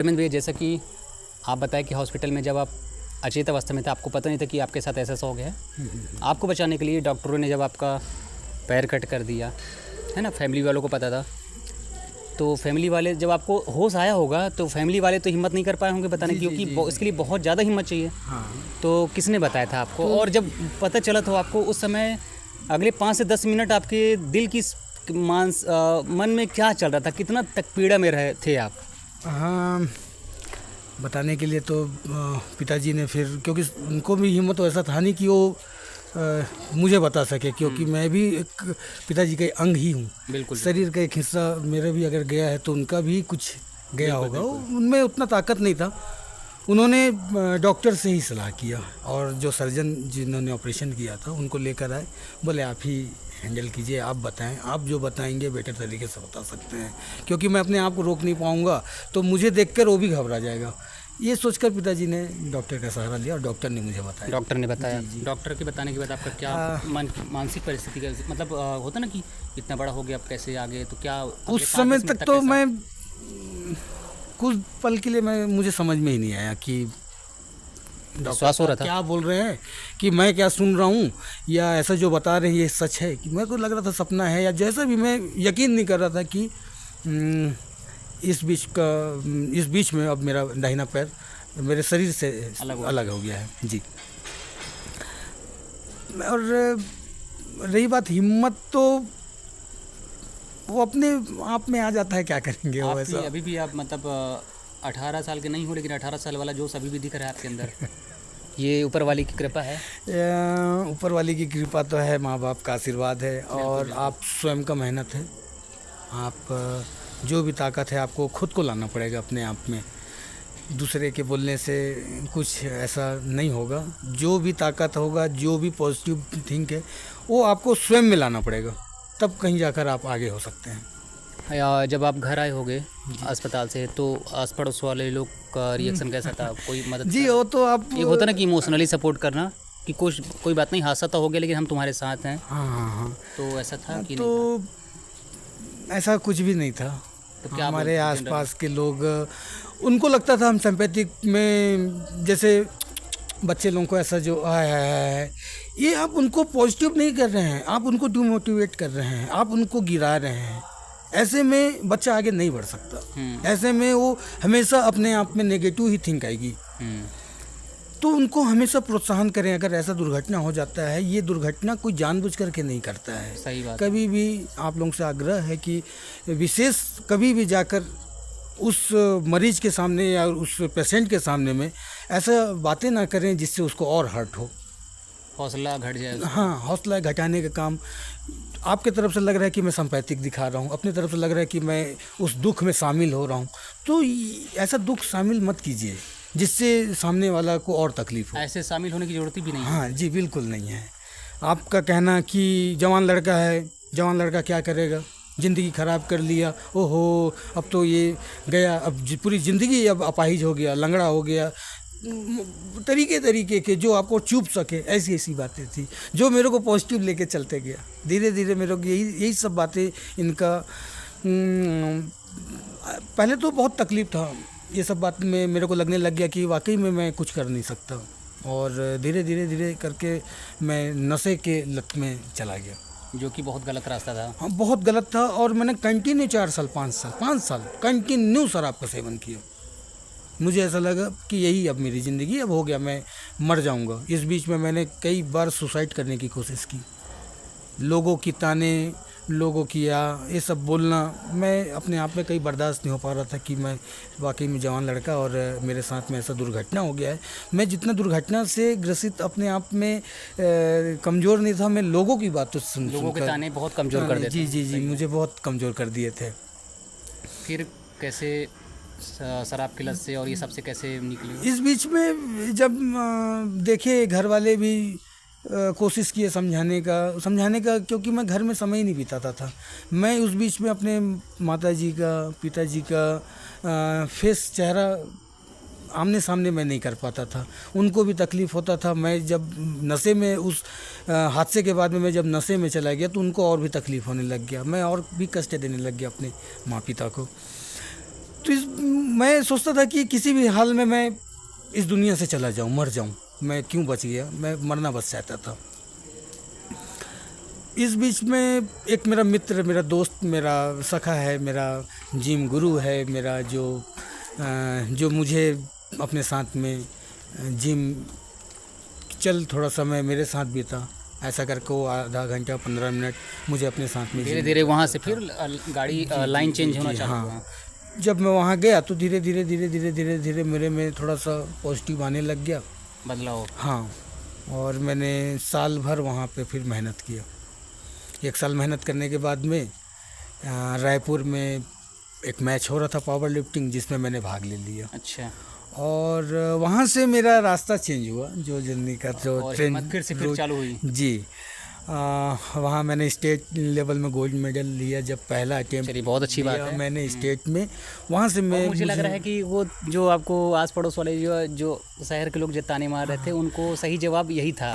अरविंद भैया, जैसा कि आप बताएं कि हॉस्पिटल में जब आप अचेत अवस्था में थे, आपको पता नहीं था कि आपके साथ ऐसा हो गया है। आपको बचाने के लिए डॉक्टरों ने जब आपका पैर कट कर दिया है ना, फैमिली वालों को पता था, तो फैमिली वाले जब आपको होश आया होगा तो फैमिली वाले तो हिम्मत नहीं कर पाए होंगे बताने की, क्योंकि इसके लिए बहुत ज़्यादा हिम्मत चाहिए। हाँ। तो किसने बताया था आपको? और जब पता चला तो आपको उस समय अगले 5 से 10 मिनट आपके दिल की मन में क्या चल रहा था? कितना तक पीड़ा में रहे थे आप? हाँ, बताने के लिए तो पिताजी ने फिर, क्योंकि उनको भी हिम्मत वैसा था नहीं कि वो मुझे बता सके, क्योंकि मैं भी एक पिताजी का अंग ही हूँ। बिल्कुल। शरीर का एक हिस्सा मेरा भी अगर गया है तो उनका भी कुछ गया होगा। उनमें उतना ताकत नहीं था। उन्होंने डॉक्टर से ही सलाह किया, और जो सर्जन जिन्होंने ऑपरेशन किया था उनको लेकर आए, बोले आप ही हैंडल कीजिए, आप बताएं, आप जो बताएंगे बेटर तरीके से बता सकते हैं, क्योंकि मैं अपने आप को रोक नहीं पाऊंगा तो मुझे देखकर वो भी घबरा जाएगा। ये सोचकर पिताजी ने डॉक्टर का सहारा लिया और डॉक्टर ने मुझे बताया। डॉक्टर ने बताया। डॉक्टर के बताने के बाद आपका क्या मानसिक परिस्थिति का मतलब होता ना कि इतना बड़ा हो गया, अब कैसे आगे, तो क्या उस समय तक तो मैं कुछ पल के लिए मुझे समझ में ही नहीं आया कि विश्वास हो रहा था क्या बोल रहे हैं, कि मैं क्या सुन रहा हूँ, या ऐसा जो बता रहे हैं ये सच है। कि मेरे को लग रहा था सपना है, या जैसा भी, मैं यकीन नहीं कर रहा था कि इस बीच में अब मेरा दाहिना पैर मेरे शरीर से अलग हो गया है जी। और रही बात हिम्मत, तो वो अपने आप में आ जाता है, क्या करेंगे वो ऐसा। अभी भी आप मतलब 18 साल के नहीं हो, लेकिन 18 साल वाला जोश अभी भी दिख रहा है आपके अंदर। ये ऊपर वाली की कृपा है। ऊपर वाली की कृपा तो है, माँ बाप का आशीर्वाद है, और आप स्वयं का मेहनत है। आप जो भी ताकत है आपको खुद को लाना पड़ेगा अपने आप में। दूसरे के बोलने से कुछ ऐसा नहीं होगा। जो भी ताकत होगा, जो भी पॉजिटिव थिंक है, वो आपको स्वयं में लाना पड़ेगा, तब कहीं जाकर आप आगे हो सकते हैं। जब आप घर आए होगे अस्पताल से, तो आस पड़ोस वाले लोग का रिएक्शन कैसा था? कोई मदद? जी, वो तो आप, एक होता ना कि इमोशनली सपोर्ट करना, कि कोई बात नहीं, हादसा तो हो गया लेकिन हम तुम्हारे साथ हैं। हाँ। तो ऐसा था कि तो नहीं था? ऐसा कुछ भी नहीं था। तो क्या हमारे आसपास के लोग, उनको लगता था हम सिंपैथिक में, जैसे बच्चे लोगों को ऐसा जो है, ये आप उनको पॉजिटिव नहीं कर रहे हैं, आप उनको डिमोटिवेट कर रहे हैं, आप उनको गिरा रहे हैं। ऐसे में बच्चा आगे नहीं बढ़ सकता। ऐसे में वो हमेशा अपने आप में नेगेटिव ही थिंक आएगी। तो उनको हमेशा प्रोत्साहन करें। अगर ऐसा दुर्घटना हो जाता है, ये दुर्घटना कोई जानबूझ करके नहीं करता है। सही बात। कभी भी आप लोगों से आग्रह है कि विशेष कभी भी जाकर उस मरीज के सामने या उस पेशेंट के सामने में ऐसा बातें ना करें जिससे उसको और हर्ट हो, हौसला घट जाए। हाँ, हौसला घटाने का काम। आपके तरफ से लग रहा है कि मैं सिंपैथिक दिखा रहा हूँ, अपनी तरफ से लग रहा है कि मैं उस दुख में शामिल हो रहा हूँ, तो ऐसा दुख शामिल मत कीजिए जिससे सामने वाला को और तकलीफ हो। ऐसे शामिल होने की जरूरत भी नहीं है। हाँ जी, बिल्कुल नहीं है। आपका कहना कि जवान लड़का है, जवान लड़का क्या करेगा, ज़िंदगी ख़राब कर लिया, ओहो अब तो ये गया, अब पूरी ज़िंदगी अब अपाहिज हो गया, लंगड़ा हो गया, तरीके के जो आपको चुप सके, ऐसी बातें थी जो मेरे को पॉजिटिव लेके चलते गया। धीरे धीरे मेरे को यही सब बातें, इनका पहले तो बहुत तकलीफ था। ये सब बात में मेरे को लगने लग गया कि वाकई में मैं कुछ कर नहीं सकता, और धीरे करके मैं नशे के लत में चला गया, जो कि बहुत गलत रास्ता था। हाँ, बहुत गलत था। और मैंने कंटिन्यू 5 साल कंटिन्यू शराब का सेवन किया। मुझे ऐसा लगा कि यही अब मेरी ज़िंदगी, अब हो गया, मैं मर जाऊंगा। इस बीच में मैंने कई बार सुसाइड करने की कोशिश की। लोगों की ताने, लोगों की ये सब बोलना, मैं अपने आप में कहीं बर्दाश्त नहीं हो पा रहा था कि मैं वाकई में जवान लड़का और मेरे साथ में ऐसा दुर्घटना हो गया है। मैं जितना दुर्घटना से ग्रसित अपने आप में कमज़ोर नहीं था, मैं लोगों की बात तो सुन, लोगों के ताने बहुत कमज़ोर कर देते। जी, मुझे बहुत कमज़ोर कर दिए थे। फिर कैसे शराब की लत से और ये सब से कैसे निकले? इस बीच में जब देखे, घर वाले भी कोशिश किए समझाने का, क्योंकि मैं घर में समय ही नहीं बिताता था। मैं उस बीच में अपने माताजी का, पिताजी का फेस, चेहरा आमने सामने मैं नहीं कर पाता था। उनको भी तकलीफ़ होता था। मैं जब नशे में, उस हादसे के बाद में मैं जब नशे में चला गया तो उनको और भी तकलीफ़ होने लग गया, मैं और भी कष्ट देने लग गया अपने माँ पिता को। तो मैं सोचता था कि किसी भी हाल में मैं इस दुनिया से चला जाऊं, मर जाऊं, मैं क्यों बच गया, मैं मरना बस चाहता था। इस बीच में एक मेरा मित्र, मेरा दोस्त, मेरा सखा है, मेरा जिम गुरु है, मेरा जो मुझे अपने साथ में जिम चल थोड़ा समय मेरे साथ बीता, ऐसा करके वो आधा घंटा 15 मिनट मुझे अपने साथ में धीरे धीरे वहाँ से फिर गाड़ी लाइन चेंज होना चालू हुआ। हाँ, जब मैं वहाँ गया तो धीरे धीरे मेरे में थोड़ा सा पॉजिटिव आने लग गया, बदलाव। हाँ, और मैंने साल भर वहाँ पे फिर मेहनत किया। 1 साल मेहनत करने के बाद में रायपुर में एक मैच हो रहा था पावर लिफ्टिंग, जिसमें मैंने भाग ले लिया। अच्छा। और वहाँ से मेरा रास्ता चेंज हुआ, जो जिंदगी का जो ट्रेन फिर से फिर चालू हुई जी। वहाँ मैंने स्टेट लेवल में गोल्ड मेडल लिया, जब पहला अटेम्प्ट। चलिए, बहुत अच्छी बात है। मैंने स्टेट में वहाँ से मैं मुझे लग रहा है कि वो जो आपको आस पड़ोस वाले जो शहर के लोग जो ताने मार रहे थे, उनको सही जवाब यही था।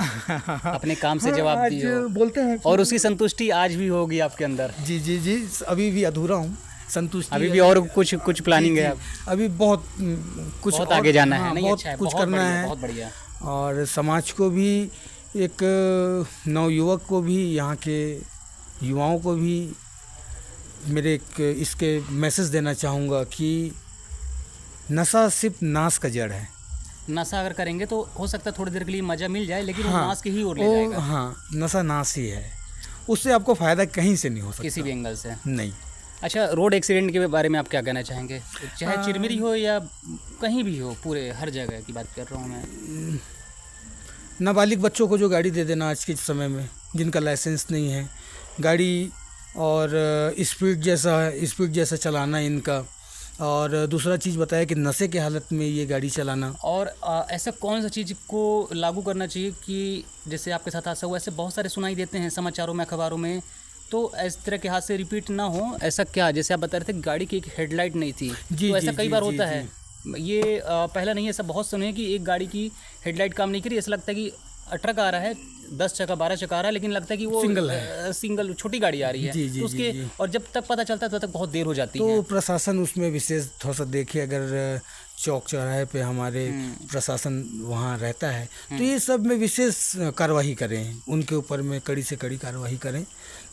अपने काम से जवाब दिए बोलते हैं, और उसकी संतुष्टि आज भी होगी आपके अंदर। जी जी जी, अभी भी अधूरा हूँ, संतुष्टि अभी भी और कुछ प्लानिंग है, अभी बहुत कुछ बहुत आगे जाना है। नहीं, बहुत अच्छा है, कुछ बहुत करना बढ़िया, है, बहुत बढ़िया। और समाज को भी, एक नवयुवक को भी, यहाँ के युवाओं को भी मेरे एक इसके मैसेज देना चाहूँगा कि नशा सिर्फ नाश का जड़ है। नशा अगर करेंगे तो हो सकता है थोड़ी देर के लिए मज़ा मिल जाए, लेकिन हाँ, वो नाश की ही ओर ले जाएगा। हाँ, नशा नाश ही है, उससे आपको फ़ायदा कहीं से नहीं हो सकता, किसी भी एंगल से नहीं। अच्छा, रोड एक्सीडेंट के बारे में आप क्या कहना चाहेंगे? चाहे चिरमिरी हो या कहीं भी हो, पूरे हर जगह की बात कर रहा हूँ मैं। नाबालिग बच्चों को जो गाड़ी दे देना आज के समय में, जिनका लाइसेंस नहीं है, गाड़ी और स्पीड जैसा चलाना इनका, और दूसरा चीज़ बताया कि नशे के हालत में ये गाड़ी चलाना। और ऐसा कौन सा चीज़ को लागू करना चाहिए कि जैसे आपके साथ हादसा हुआ, ऐसे बहुत सारे सुनाई देते हैं समाचारों में, अखबारों में, तो इस तरह के हादसे रिपीट ना हो, ऐसा क्या? जैसे आप बता रहे थे गाड़ी की एक हेडलाइट नहीं थी, तो ऐसा कई बार होता है। ये पहला नहीं है, ऐसा बहुत सुने कि एक गाड़ी की हेडलाइट काम नहीं करी, ऐसा लगता है कि ट्रक आ रहा है, 10 चक्का 12 चक्का आ रहा है, लेकिन लगता है कि वो सिंगल छोटी गाड़ी आ रही है। जी, जी, तो उसके जी, जी। और जब तक पता चलता है तब तक बहुत देर हो जाती है। तो प्रशासन उसमें विशेष थोड़ा सा देखे, अगर चौक चौराहे पे हमारे प्रशासन वहाँ रहता है तो ये सब में विशेष कार्रवाई करें, उनके ऊपर में कड़ी से कड़ी कार्रवाई करें,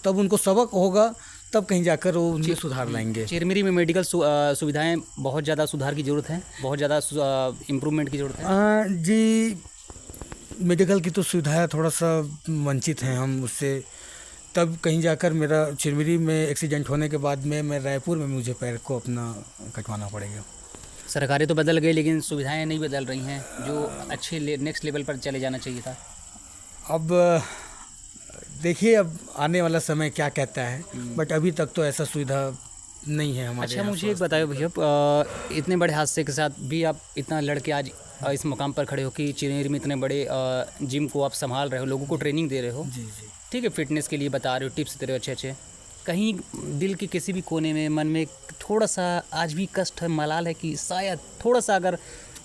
तब उनको सबक होगा, तब कहीं जाकर वो उनमें सुधार लाएंगे। चिरमिरी में मेडिकल सुविधाएं बहुत ज़्यादा सुधार की ज़रूरत है, बहुत ज़्यादा इम्प्रूवमेंट की ज़रूरत है। जी, मेडिकल की तो सुविधाएं थोड़ा सा वंचित हैं हम उससे, तब कहीं जाकर मेरा चिरमिरी में एक्सीडेंट होने के बाद में मैं रायपुर में मुझे पैर को अपना कटवाना पड़ेगा। सरकारें तो बदल गई, लेकिन सुविधाएं नहीं बदल रही हैं, जो अच्छे नेक्स्ट लेवल पर चले जाना चाहिए था। अब देखिए, अब आने वाला समय क्या कहता है, बट अभी तक तो ऐसा सुविधा नहीं है हमारे। अच्छा, मुझे एक बताओ भैया, इतने बड़े हादसे के साथ भी आप इतना लड़के आज इस मुकाम पर खड़े हो कि चिरमिरी में इतने बड़े जिम को आप संभाल रहे हो, लोगों को ट्रेनिंग दे रहे हो। जी जी, ठीक है, फिटनेस के लिए बता रहे हो, टिप्स दे रहे हो अच्छे, कहीं दिल के किसी भी कोने में, मन में थोड़ा सा आज भी कष्ट है, मलाल है कि शायद थोड़ा सा अगर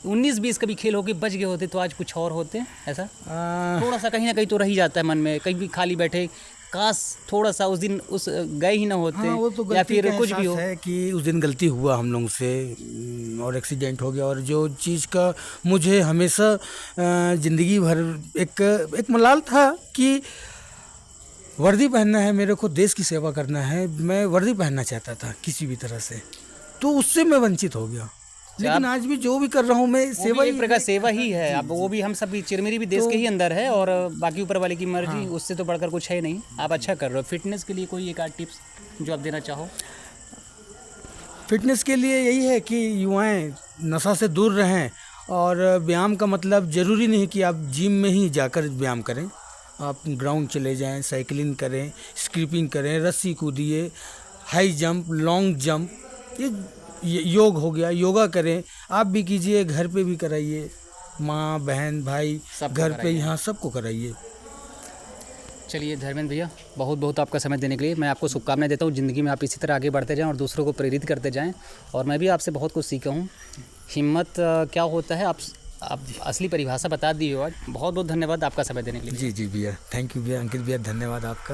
19-20 कभी खेल होके बच गए होते तो आज कुछ और होते, ऐसा थोड़ा सा कहीं ना कहीं तो रह ही जाता है मन में, कहीं भी खाली बैठे, काश थोड़ा सा उस दिन गए ही ना होते। हाँ, वो तो या फिर कुछ भी हो है कि उस दिन गलती हुआ हम लोगों से और एक्सीडेंट हो गया, और जो चीज़ का मुझे हमेशा ज़िंदगी भर एक मलाल था कि वर्दी पहनना है मेरे को, देश की सेवा करना है, मैं वर्दी पहनना चाहता था किसी भी तरह से, तो उससे मैं वंचित हो गया। लेकिन आज भी जो भी कर रहा हूँ मैं, सेवा एक प्रकार सेवा ही है। अब वो भी हम सब भी, चिरमिरी भी देश के ही अंदर है, और बाकी ऊपर वाले की मर्जी, उससे तो बढ़कर कुछ है नहीं। आप अच्छा कर रहे हो। फिटनेस के लिए कोई एक आध टिप्स जो आप देना चाहो? फिटनेस के लिए यही है कि युवाएं नशा से दूर रहें, और व्यायाम का मतलब ज़रूरी नहीं कि आप जिम में ही जाकर व्यायाम करें, आप ग्राउंड चले जाएं, साइकिलिंग करें, स्किपिंग करें, रस्सी कूदिए, हाई जंप, लॉन्ग जंप, ये योग हो गया, योगा करें, आप भी कीजिए, घर पे भी कराइए, माँ बहन भाई घर पे, यहाँ सबको कराइए। चलिए धर्मेंद्र भैया, बहुत बहुत आपका समय देने के लिए मैं आपको शुभकामनाएं देता हूँ। ज़िंदगी में आप इसी तरह आगे बढ़ते जाएं और दूसरों को प्रेरित करते जाएं, और मैं भी आपसे बहुत कुछ सीखा हूँ। हिम्मत क्या होता है आप असली परिभाषा बता दी हो आज। बहुत बहुत धन्यवाद आपका समय देने के लिए। जी जी भैया, थैंक यू भैया, अंकित भैया, धन्यवाद आपका।